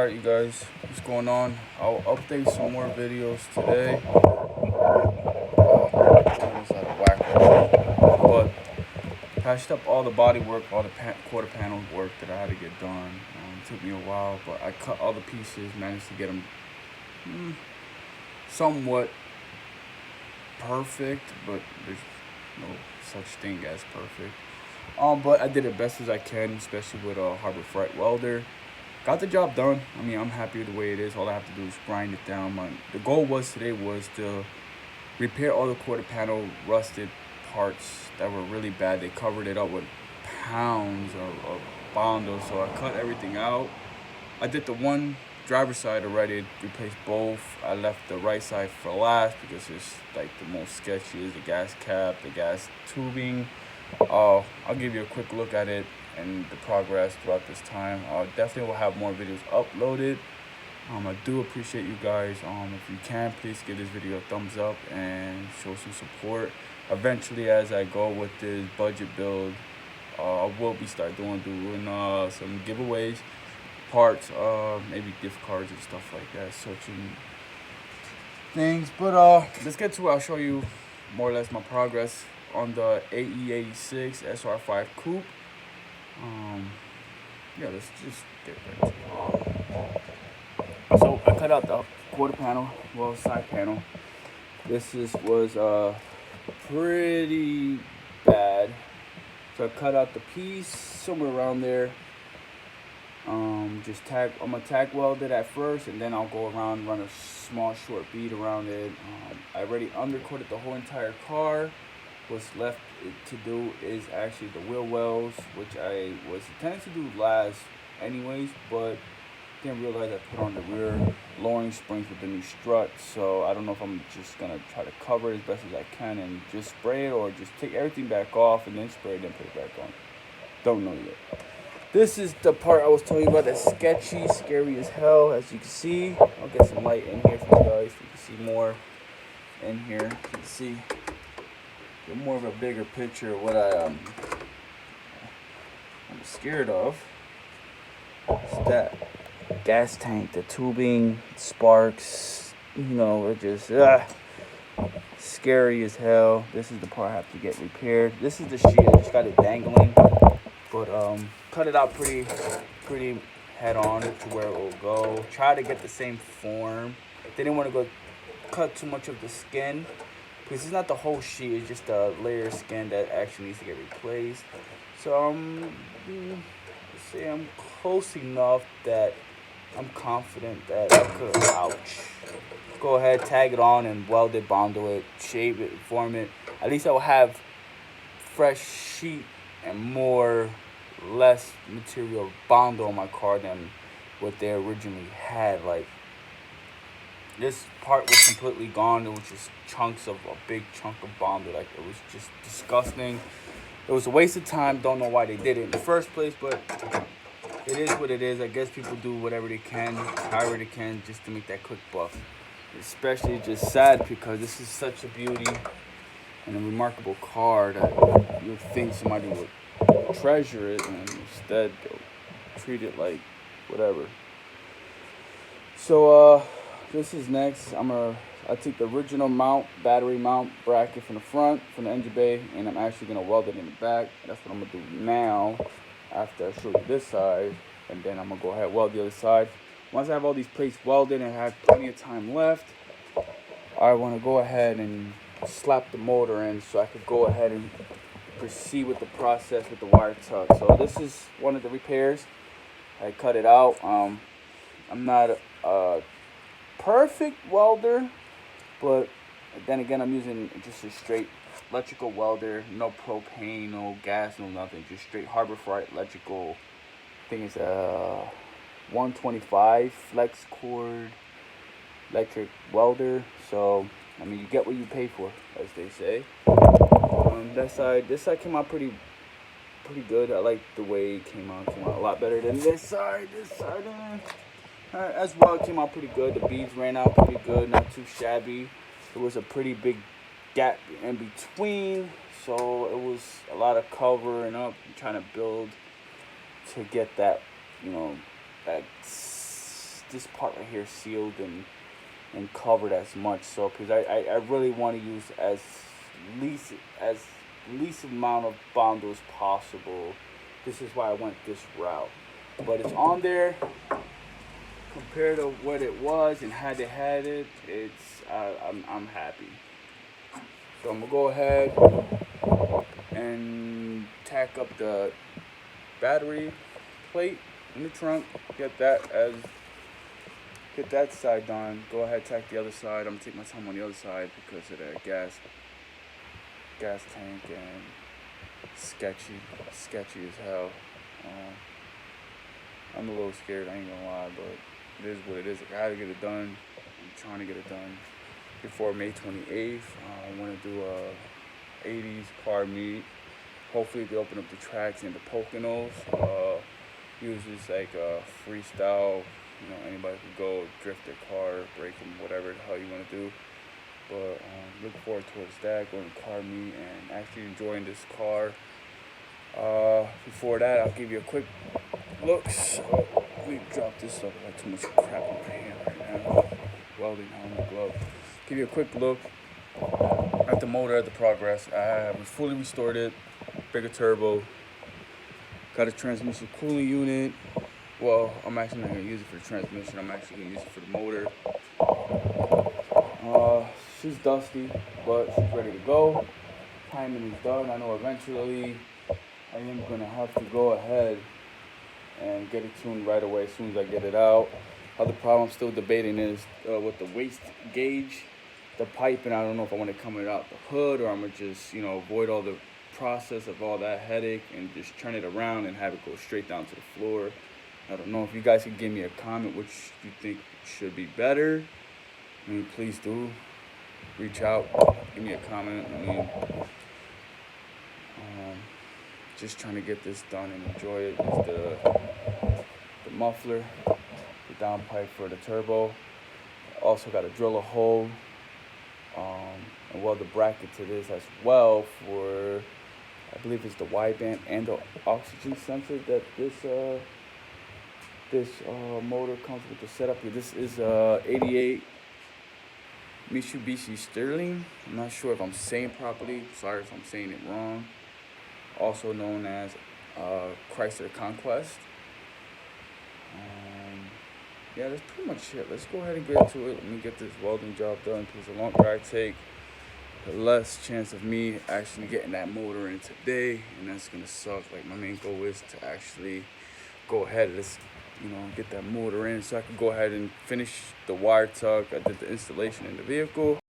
Alright, you guys, what's going on? I'll update some more videos today. Almost out of whack. But patched up all the body work, all the quarter panel work that I had to get done. It took me a while, but I cut all the pieces, managed to get them somewhat perfect, but there's no such thing as perfect. But I did it best as I can, especially with a Harbor Freight welder. Got the job done. I mean, I'm happy with the way it is. All I have to do is grind it down. The goal today was to repair all the quarter panel rusted parts that were really bad. They covered it up with pounds of Bondo, so I cut everything out. I did the one driver's side already, replaced both. I left the right side for last because it's like the most sketchy is the gas cap, the gas tubing. I'll give you a quick look at it and the progress throughout this time. Definitely will have more videos uploaded. I do appreciate you guys. If you can, please give this video a thumbs up and show some support. Eventually, as I go with this budget build, I will be doing some giveaways, parts, maybe gift cards and stuff like that, searching things. But let's get to it. I'll show you more or less my progress on the AE86 SR5 coupe. Yeah, let's just get right to it. So I cut out the quarter panel, well, side panel. This was pretty bad. So I cut out the piece somewhere around there. I'm gonna tag weld it at first, and then I'll go around, run a small short bead around it. I already undercoated the whole entire car. What's left to do is actually the wheel wells, which I was intending to do last anyways, but didn't realize I put on the rear lowering springs with the new strut. So I don't know if I'm just gonna try to cover it as best as I can and just spray it, or just take everything back off and then spray it, then put it back on. Don't know yet. This is the part I was telling you about that's sketchy, scary as hell. As you can see, I'll get some light in here for you guys so you can see more in here. You can see get more of a bigger picture of what I'm scared of. It's that gas tank, the tubing, sparks, it just scary as hell. This is the part I have to get repaired. This is the sheet, I just got it dangling, but cut it out pretty head on to where it will go. Try to get the same form. Didn't want to go cut too much of the skin, because it's not the whole sheet, it's just a layer of skin that actually needs to get replaced. So let's say I'm close enough that I'm confident that I could, go ahead, tag it on and weld it, bondo it, shape it, form it. At least I will have fresh sheet and less material bondo on my car than what they originally had. Like, this part was completely gone. It was just chunks of a big chunk of bondo. Like, it was just disgusting. It was a waste of time. Don't know why they did it in the first place, but it is what it is. I guess people do whatever they can, however they can, just to make that quick buck. Especially just sad because this is such a beauty and a remarkable car that you'd think somebody would treasure it, and instead they'll treat it like whatever. So this is next. I took the original battery mount bracket from the front, from the engine bay, and I'm actually gonna weld it in the back. That's what I'm gonna do now after I show you this side, and then I'm gonna go ahead and weld the other side. Once I have all these plates welded and I have plenty of time left, I want to go ahead and slap the motor in so I could go ahead and proceed with the process with the wire tuck. So this is one of the repairs. I cut it out. I'm not a perfect welder, but then again, I'm using just a straight electrical welder, no propane, no gas, no nothing, just straight Harbor Freight electrical. I think it's a 125 flex cord electric welder. So I mean, you get what you pay for, as they say. This side came out pretty good. I like the way it came out. It came out a lot better than this side. As well, it came out pretty good. The beads ran out pretty good, not too shabby. There was a pretty big gap in between, so it was a lot of covering up, trying to build to get that, that this part right here sealed and covered as much, so because I really want to use as least amount of Bondo as possible. This is why I went this route, but it's on there compared to what it was and how they had it. I'm happy. So I'm gonna go ahead and tack up the battery plate in the trunk. Get that side done. Go ahead, tack the other side. I'm gonna take my time on the other side because of the gas tank and sketchy as hell. I'm a little scared, I ain't gonna lie, but it is what it is. Like, I gotta get it done. I'm trying to get it done before May 28th. I want to do a 80s car meet. Hopefully they open up the tracks in the Poconos. Usually it's like a freestyle. You know, anybody can go drift their car, break them, whatever the hell you want to do. But looking forward towards that, going to car meet and actually enjoying this car. Before that, I'll give you a quick look. So let me drop this stuff. I got too much crap in my hand right now. Welding on the glove. Give you a quick look at the motor, at the progress. We fully restored it. Bigger turbo. Got a transmission cooling unit. Well, I'm actually not going to use it for the transmission. I'm actually going to use it for the motor. She's dusty, but she's ready to go. Timing is done. I know eventually I am going to have to go ahead and get it tuned right away as soon as I get it out. Other problem I'm still debating is with the waste gauge, the pipe, and I don't know if I want to come it out the hood or I'm going to just, avoid all the process of all that headache and just turn it around and have it go straight down to the floor. I don't know if you guys could give me a comment which you think should be better. I mean, please do reach out, give me a comment. I mean, just trying to get this done and enjoy it. It's the muffler, the downpipe for the turbo. Also got to drill a hole and weld the bracket to this as well for, I believe it's the wideband and the oxygen sensor that this motor comes with the setup here. This is 88 Mitsubishi Sterling. I'm not sure if I'm saying properly. Sorry if I'm saying it wrong. Also known as Chrysler Conquest. Yeah, that's pretty much it. Let's go ahead and get to it. Let me get this welding job done because the longer I take, the less chance of me actually getting that motor in today, and that's gonna suck. Like, my main goal is to actually go ahead and get that motor in so I can go ahead and finish the wire tuck. I did the installation in the vehicle.